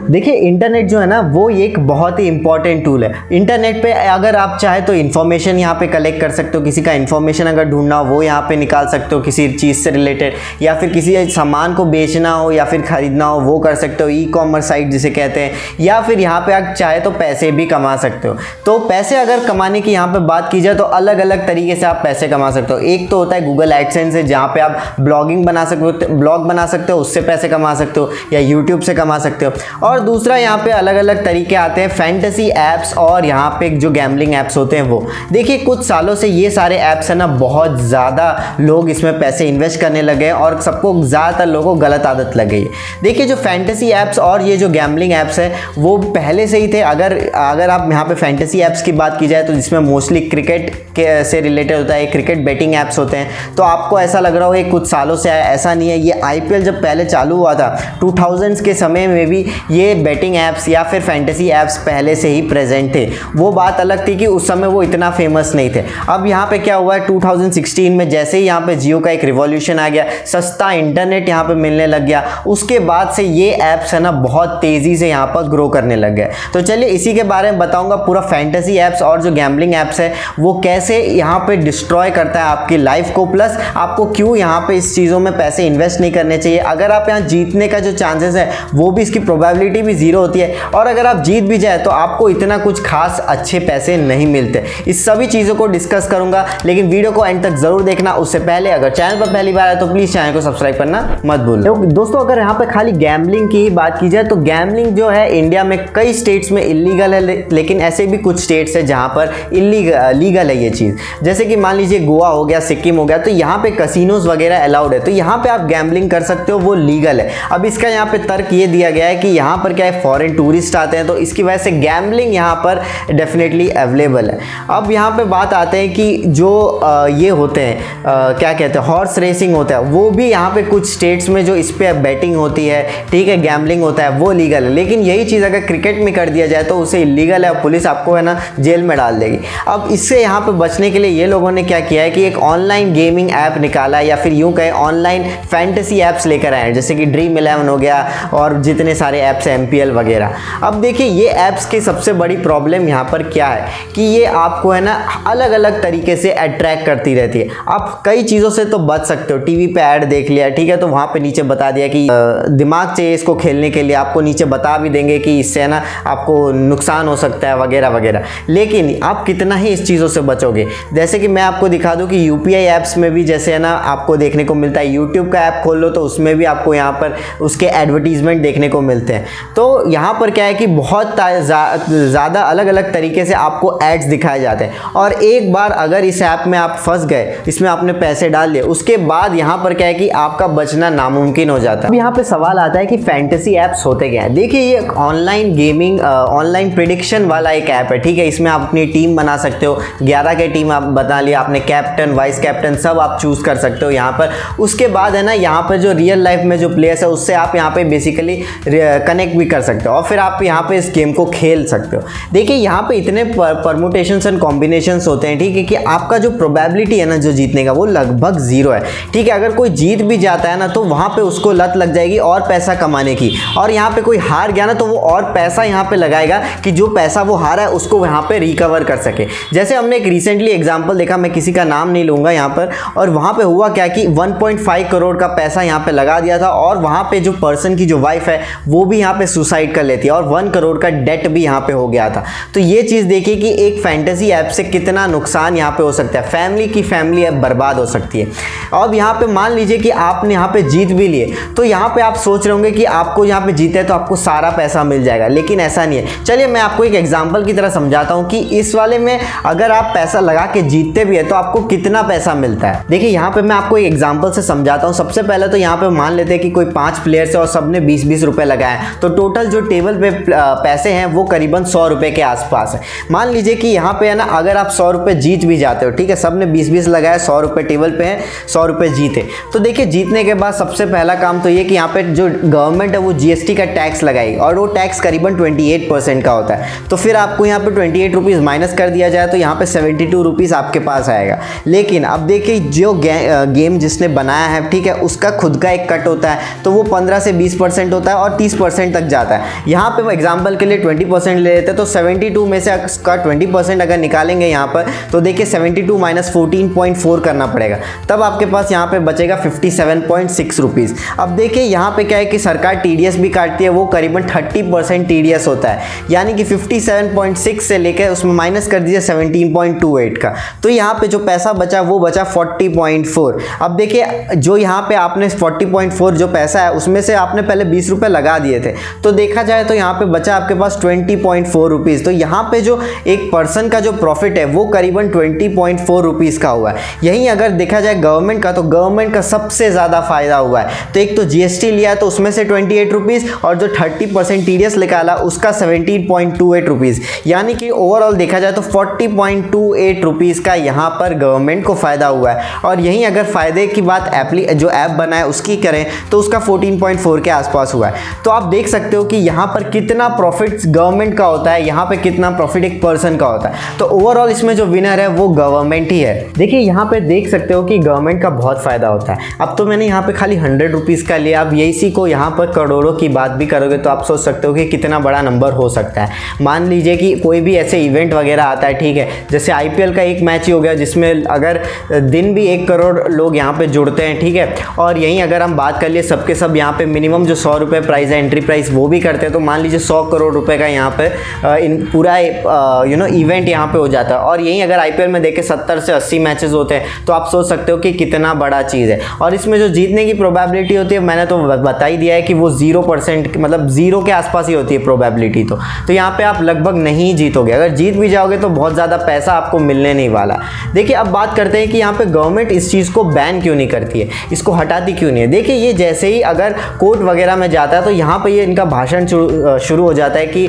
देखिए इंटरनेट जो है ना वो एक बहुत ही इंपॉर्टेंट टूल है। इंटरनेट पे अगर आप चाहे तो इन्फॉर्मेशन यहाँ पे कलेक्ट कर सकते हो, किसी का इन्फॉर्मेशन अगर ढूंढना हो वो यहाँ पे निकाल सकते हो किसी चीज़ से रिलेटेड, या फिर किसी सामान को बेचना हो या फिर खरीदना हो वो कर सकते हो, ई कॉमर्स साइट जिसे कहते हैं, या फिर यहाँ पे आप चाहे तो पैसे भी कमा सकते हो। तो पैसे अगर कमाने की यहाँ पे बात की जाए तो अलग अलग तरीके से आप पैसे कमा सकते हो। एक तो होता है गूगल एडसेंस है, जहाँ पे आप ब्लॉग बना सकते हो, उससे पैसे कमा सकते हो, या यूट्यूब से कमा सकते हो। और दूसरा यहाँ पे अलग अलग तरीके आते हैं फैंटेसी ऐप्स और यहाँ पे जो गैम्बलिंग ऐप्स होते हैं वो। देखिए कुछ सालों से ये सारे ऐप्स है ना बहुत ज़्यादा लोग इसमें पैसे इन्वेस्ट करने लगे हैं और सबको ज़्यादातर लोगों को गलत आदत लग गई है। देखिए जो फैंटेसी ऐप्स और ये जो गैम्बलिंग ऐप्स है वो पहले से ही थे। अगर आप यहाँ पे फैंटेसी ऐप्स की बात की जाए तो जिसमें मोस्टली क्रिकेट से रिलेटेड होता है, क्रिकेट बेटिंग ऐप्स होते हैं। तो आपको ऐसा लग रहा हो ये कुछ सालों से आया, ऐसा नहीं है। ये IPL जब पहले चालू हुआ था 2000s के समय में भी ये बेटिंग ऐप्स या फिर फैंटेसी ऐप्स पहले से ही प्रेजेंट थे। वो बात अलग थी कि उस समय वो इतना फेमस नहीं थे। अब यहाँ पे क्या हुआ है 2016 में जैसे ही यहाँ पे जियो का एक रिवॉल्यूशन आ गया, सस्ता इंटरनेट यहाँ पे मिलने लग गया, उसके बाद से ये ऐप्स है ना बहुत तेज़ी से यहाँ पर ग्रो करने लग गए। तो चलिए इसी के बारे में बताऊँगा पूरा फैंटेसी ऐप्स और जो गैम्बलिंग ऐप्स है वो कैसे यहाँ पे डिस्ट्रॉय करता है आपकी लाइफ को, प्लस आपको क्यों यहाँ पे इस चीज़ों में पैसे इन्वेस्ट नहीं करने चाहिए। अगर आप यहाँ जीतने का जो चांसेस है वो भी, इसकी प्रोबेबिलिटी भी जीरो होती है, और अगर आप जीत भी जाए तो आपको इतना कुछ खास अच्छे पैसे नहीं मिलते। इस सभी चीज़ों को डिस्कस करूंगा, लेकिन वीडियो को एंड तक जरूर देखना। उससे पहले अगर चैनल पर पहली बार है तो प्लीज़ चैनल को सब्सक्राइब करना मत भूलो। दोस्तों अगर यहाँ पे खाली गैम्बलिंग की बात की जाए तो गैम्बलिंग जो है इंडिया में कई स्टेट्स में इलीगल है, लेकिन ऐसे भी कुछ स्टेट्स है जहाँ पर लीगल है ये चीज़। जैसे कि मान लीजिए गोवा हो गया, सिक्किम हो गया, तो यहाँ पे कसिनोज वगैरह अलाउड है, तो यहाँ पे आप गैम्बलिंग कर सकते हो, वो लीगल है। अब इसका यहाँ पे तर्क ये दिया गया है कि यहाँ पर क्या है फॉरेन टूरिस्ट आते हैं, तो इसकी वजह से गैम्बलिंग यहाँ पर डेफिनेटली अवेलेबल है। अब यहाँ पे बात आते हैं कि जो ये होते हैं क्या कहते हैं हॉर्स रेसिंग होता है, वो भी यहाँ पे कुछ स्टेट्स में जो इस पर बैटिंग होती है, ठीक है, गैम्बलिंग होता है, वो लीगल है। लेकिन यही चीज़ अगर क्रिकेट में कर दिया जाए तो उसे इलीगल है, पुलिस आपको है ना जेल में डाल देगी। अब इससे यहाँ पे बचने के लिए ये लोगों ने क्या किया है कि एक ऑनलाइन गेमिंग ऐप निकाला है, या फिर यूँ कहें ऑनलाइन फैंटेसी ऐप्स लेकर आए हैं, जैसे कि ड्रीम 11 हो गया और जितने सारे ऐप्स हैं MPL वगैरह। अब देखिए ये ऐप्स की सबसे बड़ी प्रॉब्लम यहाँ पर क्या है कि ये आपको है ना अलग अलग तरीके से अट्रैक्ट करती रहती है। आप कई चीज़ों से तो बच सकते हो, टीवी पे ऐड देख लिया, ठीक है, तो वहाँ पे नीचे बता दिया कि दिमाग चाहिए इसको खेलने के लिए, आपको नीचे बता भी देंगे कि इससे ना आपको नुकसान हो सकता है वगैरह वगैरह। लेकिन आप कितना ही इस चीज़ों से बचोगे। जैसे कि मैं आपको दिखा दूं कि UPI ऐप्स में भी जैसे है ना आपको देखने को मिलता है, यूट्यूब का ऐप खोल लो तो उसमें भी आपको यहाँ पर उसके एडवर्टीजमेंट देखने को मिलते हैं। तो यहाँ पर क्या है कि बहुत ज़्यादा अलग अलग तरीके से आपको एड्स दिखाए जाते हैं, और एक बार अगर इस ऐप में आप फंस गए, इसमें आपने पैसे डाल दिए, उसके बाद यहाँ पर क्या है कि आपका बचना नामुमकिन हो जाता है। अब यहाँ पे सवाल आता है कि फैंटेसी ऐप्स होते क्या है। देखिए ये ऑनलाइन गेमिंग, ऑनलाइन प्रेडिक्शन वाला एक ऐप है, ठीक है। इसमें आप अपनी टीम बना सकते हो, 11 के टीम आप बना लिया, आपने कैप्टन वाइस कैप्टन सब आप चूज कर सकते हो यहाँ पर। उसके बाद है ना यहाँ पर जो रियल लाइफ में जो प्लेयर्स है उससे आप यहाँ पे बेसिकली कनेक्ट भी कर सकते हो, और फिर आप यहाँ पे इस गेम को खेल सकते हो। देखिए यहाँ पे इतने परमुटेशंस एंड कॉम्बिनेशंस होते हैं, ठीक है, कि आपका जो प्रोबेबिलिटी है ना जो जीतने का वो लगभग 0 है, ठीक है। अगर कोई जीत भी जाता है ना तो वहाँ पे उसको लत लग जाएगी और पैसा कमाने की, और यहाँ पे कोई हार गया ना तो वो और पैसा यहाँ पे लगाएगा कि जो पैसा वो हारा है उसको यहाँ पे रिकवर कर सके। जैसे हमने एक रिसेंटली एग्जांपल देखा, मैं किसी का नाम नहीं लूँगा यहाँ पर, और वहाँ पे हुआ क्या कि 1.5 करोड़ का पैसा यहाँ पे लगा दिया था, और वहाँ पे जो पर्सन की जो वाइफ है वो भी यहाँ पे सुसाइड कर लेती है, और 1 करोड़ का डेट भी यहाँ पे हो गया था। तो ये चीज़ देखिए कि एक फैंटेसी ऐप से कितना नुकसान यहाँ पे हो सकता है, फैमिली की फैमिली ऐप बर्बाद हो सकती है। अब यहाँ पे मान लीजिए कि आपने यहाँ पे जीत भी लिए, तो यहाँ पे आप सोच रहे होंगे कि आपको यहाँ पे जीते तो आपको सारा पैसा मिल जाएगा, लेकिन ऐसा नहीं है। चलिए मैं आपको एक एग्जांपल की तरह समझाता हूँ कि इस वाले में अगर आप पैसा लगा के जीतते भी है तो आपको कितना पैसा मिलता है। देखिए यहाँ पे मैं आपको एक एग्जांपल से समझाता हूँ। सबसे पहले तो यहाँ पे मान लेते हैं कि कोई 5 प्लेयर्स है और सबने 20-20 रुपए लगाए, तो टोटल जो टेबल पे पैसे हैं वो करीबन 100 रुपए के आसपास है। मान लीजिए कि यहाँ पे है ना अगर आप 100 रुपए जीत भी जाते हो, ठीक है, सबने 20-20 लगाए, 100 रुपए टेबल पे है, 100 रुपए जीते, तो देखिए जीतने के बाद सबसे पहला काम तो ये कि यहाँ पे जो गवर्नमेंट है वो GST का टैक्स लगाएगी, और वो टैक्स करीबन 28% का होता है। तो फिर आपको यहाँ पे 28 रुपीज़ माइनस कर दिया जाए तो यहाँ पे 72 रुपीज़ आपके पास आएगा। लेकिन अब देखिए जो गेम जिसने बनाया है, ठीक है, उसका खुद का एक कट होता है, तो वो 15 से 20% होता है, और 30% तक जाता है। यहाँ पे एग्जाम्पल के लिए 20% ले लेते हैं तो 72 में से उसका 20% अगर निकालेंगे यहाँ पर तो देखिए 72 माइनस 14.4 करना पड़ेगा, तब आपके पास यहाँ पे बचेगा 57.6 रुपीज़। अब देखिए यहाँ पे क्या है कि सरकार TDS भी काटती है, वो करीबन 30% TDS होता है, यानी कि 57.6 से लेकर उसमें माइनस कर दीजिए 17.28 का, तो यहाँ पे जो पैसा बचा वो बचा 40.4। अब देखिए जो यहाँ पे आपने 40.4 जो पैसा है उसमें से आपने पहले 20 रुपये लगा दिए थे, तो देखा जाए तो यहाँ पे बचा आपके पास 20.4 रुपीज़। तो यहाँ पे जो एक पर्सन का जो प्रॉफिट है वो करीबन 20.4 रुपीज़ का हुआ है। यहीं अगर देखा जाए गवर्नमेंट का, तो गवर्नमेंट का सबसे ज़्यादा फायदा हुआ है। तो एक तो GST लिया तो उसमें से 28 रुपीज़ और जो 30% TDS निकाला उसका 17.28 रुपीज़, यानी कि ओवरऑल देखा जाए तो 40.28 रुपीज़ का यहाँ पर गवर्नमेंट को फ़ायदा हुआ है। और यहीं अगर फ़ायदे की बात जो ऐप बना है उसकी करें तो उसका 14.4 के आसपास हुआ है। तो आप देख सकते हो कि यहाँ पर कितना प्रॉफिट गवर्नमेंट का होता है, यहाँ पे कितना प्रॉफिट एक पर्सन का होता है। तो ओवरऑल इसमें जो विनर है वो गवर्नमेंट ही है। देखिए यहाँ पे देख सकते हो कि गवर्नमेंट का बहुत फ़ायदा होता है। अब तो मैंने यहाँ पे खाली 100 रुपीज़ का लिया, अब इसी को यहाँ पर करोड़ों की बात भी करोगे तो आप सोच सकते हो कि कितना बड़ा नंबर हो सकता है। मान लीजिए कि कोई भी ऐसे इवेंट वगैरह आता है, ठीक है, जैसे IPL का एक मैच ही हो गया जिसमें अगर दिन भी 1 करोड़ लोग यहाँ पे जुड़ते हैं, ठीक है, और यहीं अगर हम बात कर लिए सबके सब यहाँ पे मिनिमम जो 100 रुपये प्राइस है, एंट्री प्राइस, वो भी करते हैं, तो मान लीजिए 100 करोड़ रुपए का यहाँ पे इन पूरा इवेंट यहाँ पे हो जाता है। और यहीं अगर IPL में देखें 70 से 80 मैचेस होते हैं तो आप सोच सकते हो कि कितना बड़ा चीज़ है। और इसमें जो जीतने की प्रोबेबिलिटी होती है मैंने तो बता ही दिया है कि वो 0%, मतलब 0 के आसपास ही होती है प्रोबेबिलिटी। तो यहाँ पे आप लगभग नहीं जीतोगे, अगर जीत भी जाओगे तो बहुत ज़्यादा पैसा आपको मिलने नहीं वाला। देखिए अब बात करते हैं कि यहाँ पे गवर्नमेंट इस चीज़ को बैन क्यों नहीं करती है, इसको हटाती क्यों नहीं है। देखिए ये जैसे ही अगर कोर्ट वगैरह में जाता है तो यहाँ पे ये इनका भाषण शुरू हो जाता है कि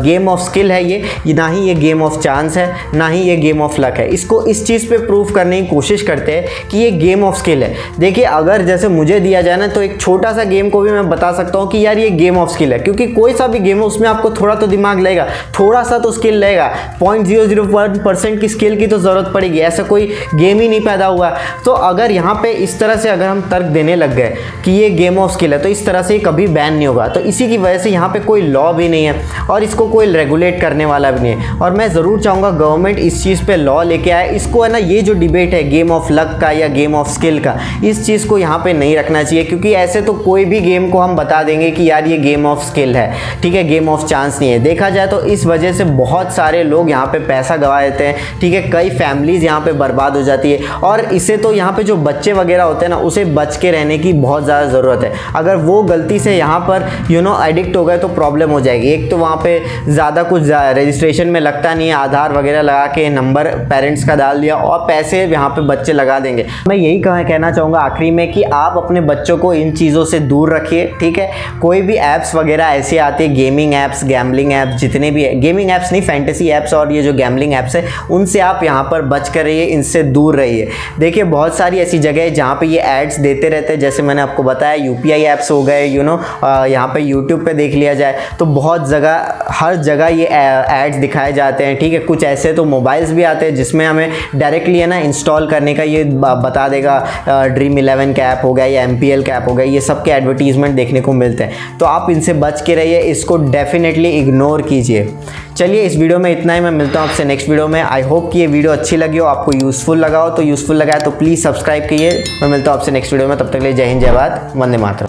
गेम ऑफ स्किल है ये, ना ही ये गेम ऑफ चांस है, ना ही ये गेम ऑफ लक है। इसको इस चीज़ पे प्रूव करने की कोशिश करते हैं कि ये गेम ऑफ स्किल है। देखिए अगर जैसे मुझे दिया जाए ना तो एक छोटा सा गेम को भी मैं बता सकता हूँ कि यार ये गेम ऑफ स्किल है, क्योंकि कोई सा भी गेम है उसमें आपको थोड़ा तो दिमाग लगेगा, थोड़ा सा तो स्किल लगेगा। 0.001% की स्किल की तो ज़रूरत पड़ेगी, ऐसा कोई गेम ही नहीं पैदा हुआ। तो अगर यहाँ पे इस तरह से अगर हम तर्क देने लग गए कि ये गेम ऑफ स्किल है तो इस तरह से कभी बैन नहीं होगा। तो इसी की वजह से यहाँ पे कोई लॉ भी नहीं है और इसको कोई रेगुलेट करने वाला भी नहीं है। और मैं ज़रूर चाहूँगा गवर्नमेंट इस चीज़ पे लॉ लेके आए। इसको है ना, ये जो डिबेट है गेम ऑफ लक का या गेम ऑफ स्किल का, इस चीज़ को यहाँ पे नहीं रखना चाहिए, क्योंकि ऐसे तो कोई भी गेम को हम बता देंगे कि यार ये गेम ऑफ स्किल है, ठीक है, गेम ऑफ चांस नहीं है। देखा जाए तो इस वजह से बहुत सारे लोग यहाँ पे पैसा गंवा देते हैं, ठीक है, कई फैमिलीज़ यहाँ पे बर्बाद हो जाती है। और इससे तो यहाँ पे जो बच्चे वगैरह होते हैं ना, उसे बच के रहने की बहुत ज़्यादा ज़रूरत है। अगर वो गलती से यहाँ पर एडिक्ट हो गए तो प्रॉब्लम हो जाएगी। एक तो वहाँ पे ज़्यादा कुछ रजिस्ट्रेशन में लगता नहीं है, आधार वगैरह लगा के नंबर पेरेंट्स का डाल दिया और पैसे यहाँ पे बच्चे लगा देंगे। मैं यही कहना चाहूँगा आखिरी में कि आप अपने बच्चों को इन चीज़ों से दूर रखिए, ठीक है। कोई भी ऐप्स वगैरह ऐसे आते हैं, गेमिंग ऐप्स, गैम्बलिंग ऐप्स, जितने भी गेमिंग ऐप्स नहीं, फैंटेसी ऐप्स और ये जो गैम्बलिंग ऐप्स है, उनसे आप यहाँ पर बच कर रहिए, इनसे दूर रहिए। देखिए बहुत सारी ऐसी जगह है जहाँ पे ये एड्स देते रहते हैं, जैसे मैंने आपको बताया UPI ऐप्स हो गए, यहाँ पे YouTube पे देख लिया जाए तो बहुत जगह, हर जगह ये एड्स दिखाए जाते हैं, ठीक है। कुछ ऐसे तो मोबाइल्स भी आते हैं जिसमें हमें डायरेक्टली है ना इंस्टॉल करने का ये बता देगा, ड्रीम 11 का ऐप हो गया या MPL का ऐप हो गया, ये सब के एडवर्टीजमेंट देखने को मिलते हैं। तो आप इनसे बच के रहिए, इसको डेफिनेटली इग्नोर कीजिए। चलिए इस वीडियो में इतना ही, मैं मिलता हूँ आपसे नेक्स्ट वीडियो में। आई होप कि ये वीडियो अच्छी लगी हो, आपको यूज़फुल लगा हो, तो यूज़फुल लगा है तो प्लीज़ सब्सक्राइब कीजिए। मैं मिलता हूँ आपसे नेक्स्ट वीडियो में, तब तक के लिए जय हिंद, जय भारत, वंदे मातरम।